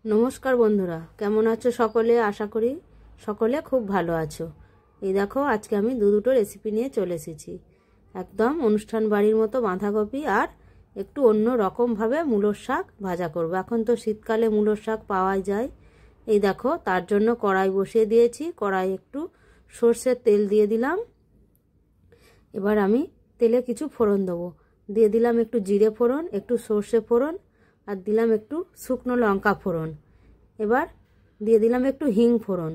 नमस्कार बंधुरा केमन आछो सकले आशा करी सकले खूब भालो आछो। এই দেখো আজকে আমি দুটো রেসিপি নিয়ে চলে এসেছি। একদম অনুষ্ঠান বাড়ির মতো বাঁধাকপি আর একটু অন্য রকম ভাবে মূলোর শাক ভাজা করব। এখন তো শীতকালে মূলোর শাক পাওয়া যায়। এই দেখো তার জন্য কড়াই বসিয়ে দিয়েছি। কড়াই একটু সরষের তেল দিয়ে দিলাম। এবার আমি তেলে কিছু ফোড়ন দেবো। দিয়ে দিলাম একটু জিরে ফোড়ন, একটু সরষে ফোড়ন আর দিলাম একটু শুকনো লঙ্কা ফোড়ন। এবার দিয়ে দিলাম একটু হিং ফোড়ন।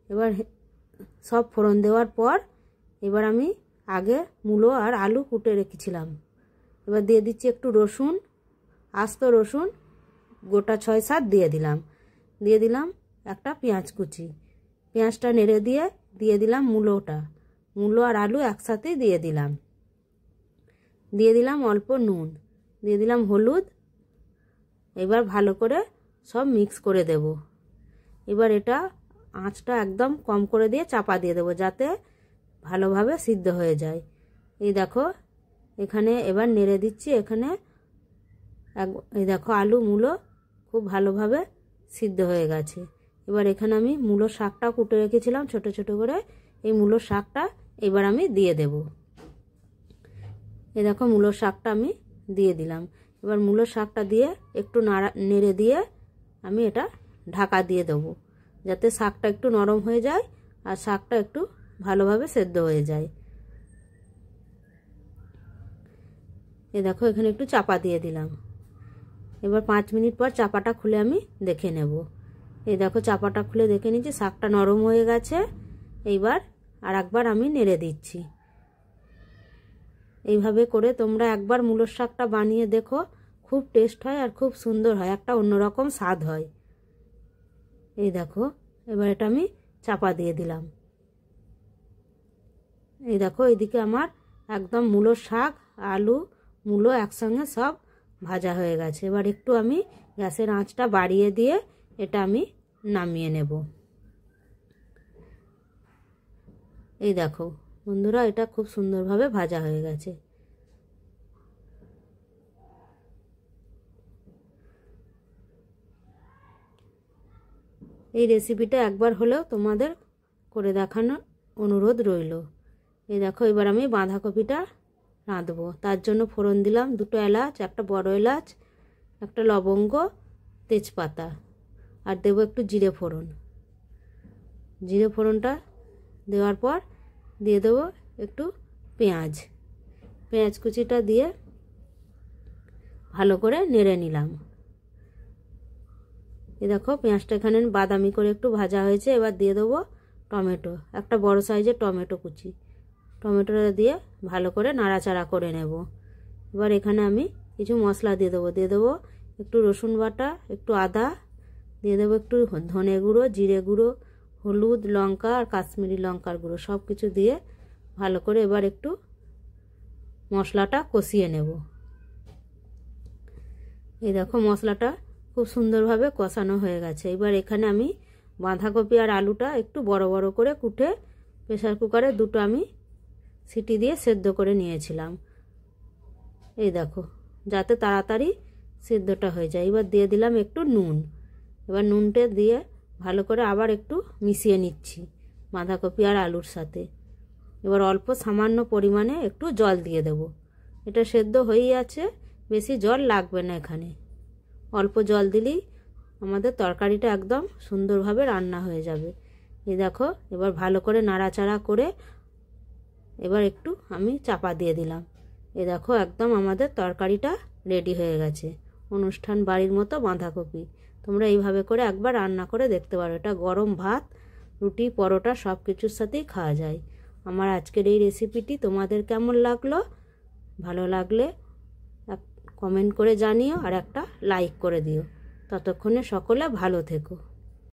এবার সব ফোড়ন দেওয়ার পর এবার আমি আগে মূলো আর আলু কুটে রেখেছিলাম। এবার দিয়ে দিচ্ছি একটু রসুন, আস্ত রসুন গোটা 6-7 দিয়ে দিলাম। দিয়ে দিলাম একটা পেঁয়াজ কুচি। পেঁয়াজটা নেড়ে দিয়ে দিলাম মূলো আর আলু একসাথে দিয়ে দিলাম। দিয়ে দিলাম অল্প নুন, দিয়ে দিলাম হলুদ। এবার ভালো করে সব মিক্স করে দেব। এবার এটা আঁচটা একদম কম করে দিয়ে চাপা দিয়ে দেবো যাতে ভালোভাবে সিদ্ধ হয়ে যায়। এই দেখো এখানে এবার নেড়ে দিচ্ছি। এখানে এই দেখো আলু মূলো খুব ভালোভাবে সিদ্ধ হয়ে গেছে। এবার এখানে আমি মূলো শাকটা কুটে রেখেছিলাম ছোট ছোট করে। এই মূলো শাকটা এবার আমি দিয়ে দেব। এই দেখো মূলো শাকটা আমি দিয়ে দিলাম। এবার মূলো শাকটা দিয়ে একটু নেড়ে দিয়ে আমি এটা ঢাকা দিয়ে দেবো যাতে শাকটা একটু নরম হয়ে যায় আর শাকটা একটু ভালোভাবে সেদ্ধ হয়ে যায়। এই দেখো এখানে একটু চাপা দিয়ে দিলাম। এবার 5 মিনিট পর চাপাটা খুলে আমি দেখে নেব। এই দেখো চাপাটা খুলে দেখে নিচ্ছি শাকটা নরম হয়ে গেছে। এইবার আর একবার আমি নেড়ে দিচ্ছি। এইভাবে করে তোমরা একবার মূলোর শাকটা বানিয়ে দেখো, খুব টেস্ট হয় আর খুব সুন্দর হয়, একটা অন্যরকম স্বাদ হয়। এই দেখো এবার এটা আমি চাপা দিয়ে দিলাম। এই দেখো এইদিকে আমার একদম মূলোর শাক আলু মূলো একসঙ্গে সব ভাজা হয়ে গেছে। এবার একটু আমি গ্যাসের আঁচটা বাড়িয়ে দিয়ে এটা আমি নামিয়ে নেব। এই দেখো বন্ধুরা এটা খুব সুন্দরভাবে ভাজা হয়ে গেছে। এই রেসিপিটা একবার হলেও তোমাদের করে দেখানোর অনুরোধ রইল। এই দেখো এবার আমি বাঁধাকপিটা রাঁধবো। তার জন্য ফোড়ন দিলাম 2টো এলাচ, একটা বড় এলাচ, একটা লবঙ্গ, তেজপাতা আর দেবো একটু জিরে ফোড়ন। জিরে ফোড়নটা দেওয়ার পর দিয়ে দেবো একটু পেঁয়াজ কুচিটা দিয়ে ভালো করে নেড়ে নিলাম। এই দেখো পেঁয়াজটা এখানে বাদামি করে একটু ভাজা হয়েছে। এবার দিয়ে দেবো টমেটো, একটা বড় সাইজের টমেটো কুচি। টমেটোটা দিয়ে ভালো করে নাড়াচাড়া করে নেব। এবার এখানে আমি কিছু মশলা দিয়ে দেবো একটু রসুন বাটা, একটু আদা, দিয়ে দেবো একটু ধনে গুঁড়ো, জিরে গুঁড়ো, হলুদ, লঙ্কা আর কাশ্মীরি লঙ্কার গুঁড়ো সব কিছু দিয়ে ভালো করে এবার একটু মশলাটা কষিয়ে নেব। এই দেখো মশলাটা খুব সুন্দরভাবে কষানো হয়ে গেছে। এবার এখানে আমি বাঁধাকপি আর আলুটা একটু বড় বড় করে কুটে প্রেসার কুকারে 2টো আমি সিটি দিয়ে সেদ্ধ করে নিয়েছিলাম। এই দেখো যাতে তাড়াতাড়ি সেদ্ধটা হয়ে যায়। এবার দিয়ে দিলাম একটু নুন। এবার নুনটা দিয়ে ভালো করে আবার একটু মিশিয়ে নিচ্ছি বাঁধাকপি আর আলুর সাথে। এবার অল্প সামান্য পরিমাণে একটু জল দিয়ে দেব। এটা সেদ্ধ হয়েই আছে, বেশি জল লাগবে না। এখানে অল্প জল দিলেই আমাদের তরকারিটা একদম সুন্দরভাবে রান্না হয়ে যাবে। এই দেখো এবার ভালো করে নাড়াচাড়া করে এবার একটু আমি চাপা দিয়ে দিলাম। এই দেখো একদম আমাদের তরকারিটা রেডি হয়ে গেছে। অনুষ্ঠান বাড়ির মতো বাঁধাকপি। তোমরা এইভাবে করে একবার রান্না করে দেখতে পারো। এটা গরম ভাত, রুটি, পরোটা সব কিছুর সাথেই খাওয়া যায়। আমার আজকের এই রেসিপিটি তোমাদের কেমন লাগলো? ভালো লাগলে কমেন্ট করে জানিও আর একটা লাইক করে দিও। ততক্ষণে সকলে ভালো থেকো।